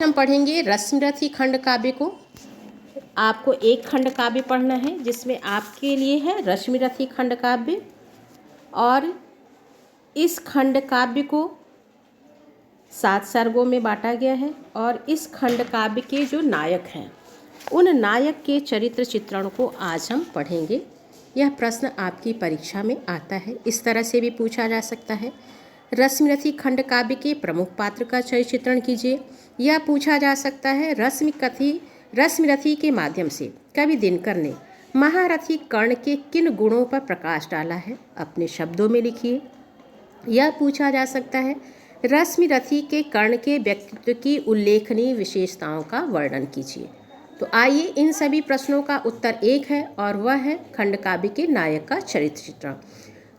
हम पढ़ेंगे रश्मिरथी खंड काव्य को। आपको एक खंड काव्य पढ़ना है जिसमें आपके लिए है रश्मिरथी खंड काव्य, और इस खंड काव्य को 7 सर्गों में बांटा गया है। और इस खंड काव्य के जो नायक हैं उन नायक के चरित्र चित्रण को आज हम पढ़ेंगे। यह प्रश्न आपकी परीक्षा में आता है, इस तरह से भी पूछा जा सकता है। रश्मिरथी खंड काव्य के प्रमुख पात्र का चरित्र चित्रण कीजिए। यह पूछा जा सकता है रश्मिरथी के माध्यम से कवि दिनकर ने महारथी कर्ण के किन गुणों पर प्रकाश डाला है, अपने शब्दों में लिखिए। यह पूछा जा सकता है रश्मिरथी के कर्ण के व्यक्तित्व की उल्लेखनीय विशेषताओं का वर्णन कीजिए। तो आइए, इन सभी प्रश्नों का उत्तर एक है और वह है खंड काव्य के नायक का चरित्र चित्रण।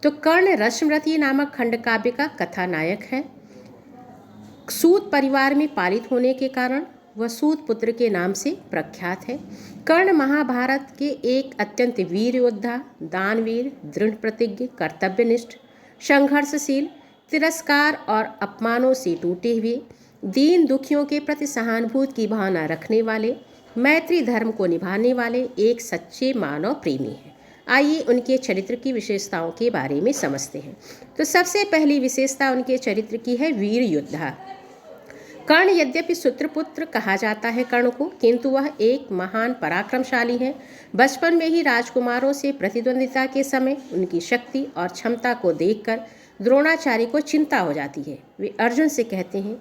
तो कर्ण रश्मिरथी नामक खंड काव्य का कथानायक है। सूत परिवार में पालित होने के कारण वह सूत पुत्र के नाम से प्रख्यात है। कर्ण महाभारत के एक अत्यंत वीर योद्धा, दानवीर, दृढ़ प्रतिज्ञ, कर्तव्यनिष्ठ, संघर्षशील, तिरस्कार और अपमानों से टूटे हुए, दीन दुखियों के प्रति सहानुभूति की भावना रखने वाले, मैत्री धर्म को निभाने वाले एक सच्चे मानव प्रेमी हैं। आइए उनके चरित्र की विशेषताओं के बारे में समझते हैं। तो सबसे पहली विशेषता उनके चरित्र की है वीर योद्धा। कर्ण यद्यपि सूत्रपुत्र कहा जाता है कर्ण को, किंतु वह एक महान पराक्रमशाली है। बचपन में ही राजकुमारों से प्रतिद्वंदिता के समय उनकी शक्ति और क्षमता को देखकर द्रोणाचार्य को चिंता हो जाती है। वे अर्जुन से कहते हैं,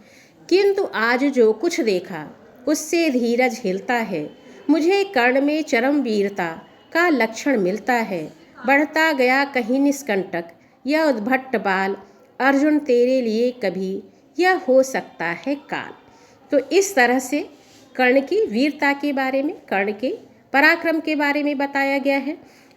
किंतु आज जो कुछ देखा उससे धीरज हिलता है। मुझे कर्ण में चरम वीरता का लक्षण मिलता है। बढ़ता गया कहीं निष्कंटक यह उद्भट बाल, अर्जुन तेरे लिए कभी यह हो सकता है काल। तो इस तरह से कर्ण की वीरता के बारे में, कर्ण के पराक्रम के बारे में बताया गया है।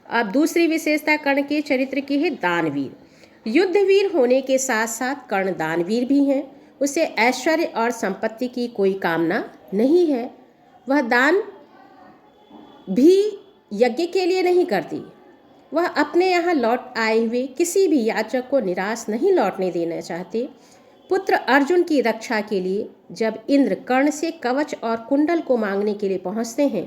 अब दूसरी विशेषता कर्ण के चरित्र की है दानवीर। युद्धवीर होने के साथ साथ कर्ण दानवीर भी हैं। उसे ऐश्वर्य और संपत्ति की कोई कामना नहीं है। वह दान भी यज्ञ के लिए नहीं करती। वह अपने यहाँ लौट आए हुए किसी भी याचक को निराश नहीं लौटने देना चाहते। पुत्र अर्जुन की रक्षा के लिए जब इंद्र कर्ण से कवच और कुंडल को मांगने के लिए पहुँचते हैं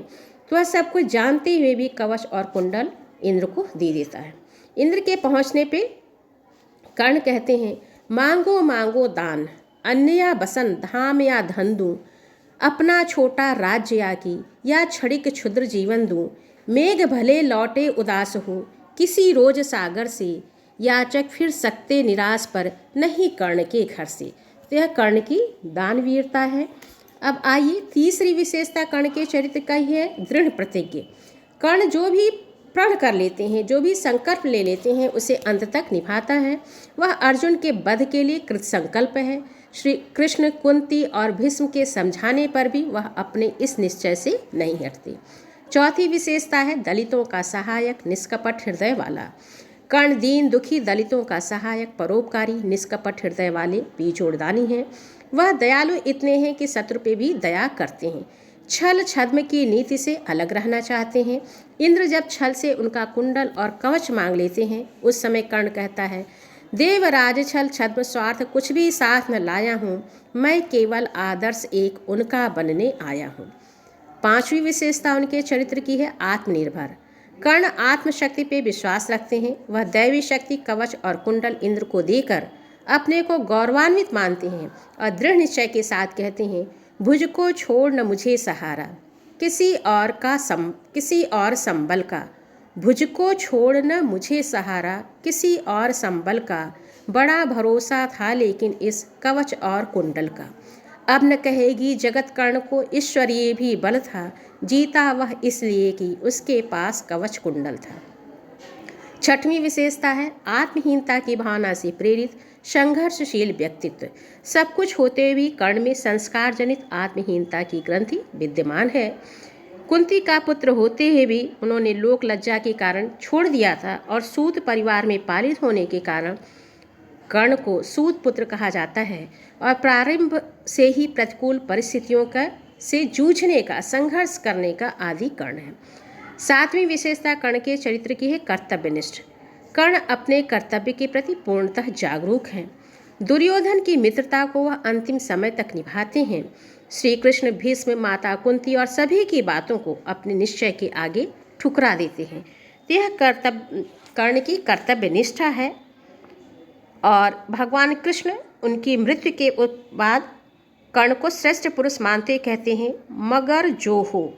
तो वह सब कुछ जानते हुए भी कवच और कुंडल इंद्र को दे देता है। इंद्र के पहुँचने पे कर्ण कहते हैं, मांगो मांगो दान, अन्न या बसन, धाम या धन दूँ, अपना छोटा राज्य या की या क्षणिक क्षुद्र जीवन दूँ, मेघ भले लौटे उदास हो, किसी रोज सागर से, याचक फिर सकते निराश पर नहीं कर्ण के घर से। तो यह कर्ण की दानवीरता है। अब आइए, तीसरी विशेषता कर्ण के चरित्र का ही है दृढ़ प्रतिज्ञ। कर्ण जो भी प्रण कर लेते हैं, जो भी संकल्प ले लेते हैं, उसे अंत तक निभाता है। वह अर्जुन के वध के लिए कृत संकल्प है। श्री कृष्ण, कुंती और भीष्म के समझाने पर भी वह अपने इस निश्चय से नहीं हटते। चौथी विशेषता है दलितों का सहायक, निष्कपट हृदय वाला। कर्ण दीन दुखी दलितों का सहायक, परोपकारी, निष्कपट हृदय वाले बीजोड़दानी हैं। वह दयालु इतने हैं कि शत्रु पे भी दया करते हैं। छल छद्म की नीति से अलग रहना चाहते हैं। इंद्र जब छल से उनका कुंडल और कवच मांग लेते हैं उस समय कर्ण कहता है, देवराज छल छद्म स्वार्थ कुछ भी साथ न लाया हूँ, मैं केवल आदर्श एक उनका बनने आया हूँ। पांचवी विशेषता उनके चरित्र की है आत्मनिर्भर। कर्ण आत्मशक्ति पे विश्वास रखते हैं। वह दैवी शक्ति कवच और कुंडल इंद्र को देकर अपने को गौरवान्वित मानते हैं और दृढ़ निश्चय के साथ कहते हैं, भुज को छोड़ न मुझे सहारा, किसी और संबल का। भुज को छोड़ न मुझे सहारा, किसी और संबल का। बड़ा भरोसा था लेकिन इस कवच और कुंडल का। अब न कहेगी जगत कर्ण को ईश्वरीय भी बल था, जीता वह इसलिए कि उसके पास कवच कुंडल था। छठवीं विशेषता है आत्महीनता की भावना से प्रेरित संघर्षशील व्यक्तित्व। सब कुछ होते हुए भी कर्ण में संस्कार जनित आत्महीनता की ग्रंथि विद्यमान है। कुंती का पुत्र होते हुए भी उन्होंने लोक लज्जा के कारण छोड़ दिया था और सूत परिवार में पालित होने के कारण कर्ण को सूत पुत्र कहा जाता है और प्रारंभ से ही प्रतिकूल परिस्थितियों से जूझने का, संघर्ष करने का आदि कर्ण है। सातवीं विशेषता कर्ण के चरित्र की है कर्तव्यनिष्ठ। कर्ण अपने कर्तव्य के प्रति पूर्णतः जागरूक हैं। दुर्योधन की मित्रता को वह अंतिम समय तक निभाते हैं। श्री कृष्ण, भीष्म, माता कुंती और सभी की बातों को अपने निश्चय के आगे ठुकरा देते हैं। तो यह कर्ण की कर्तव्य निष्ठा है। और भगवान कृष्ण उनकी मृत्यु के बाद कर्ण को श्रेष्ठ पुरुष मानते कहते हैं, मगर जो हो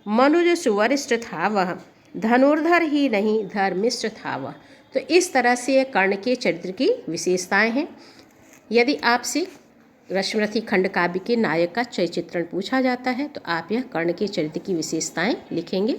मनुज सुवरिष्ठ था वह, धनुर्धर ही नहीं धर्मिष्ठ था वह। तो इस तरह से कर्ण के चरित्र की विशेषताएं हैं। यदि आपसे रश्मिरथी खंड काव्य के नायक का चरित्र चित्रण पूछा जाता है तो आप यह कर्ण के चरित्र की विशेषताएं लिखेंगे।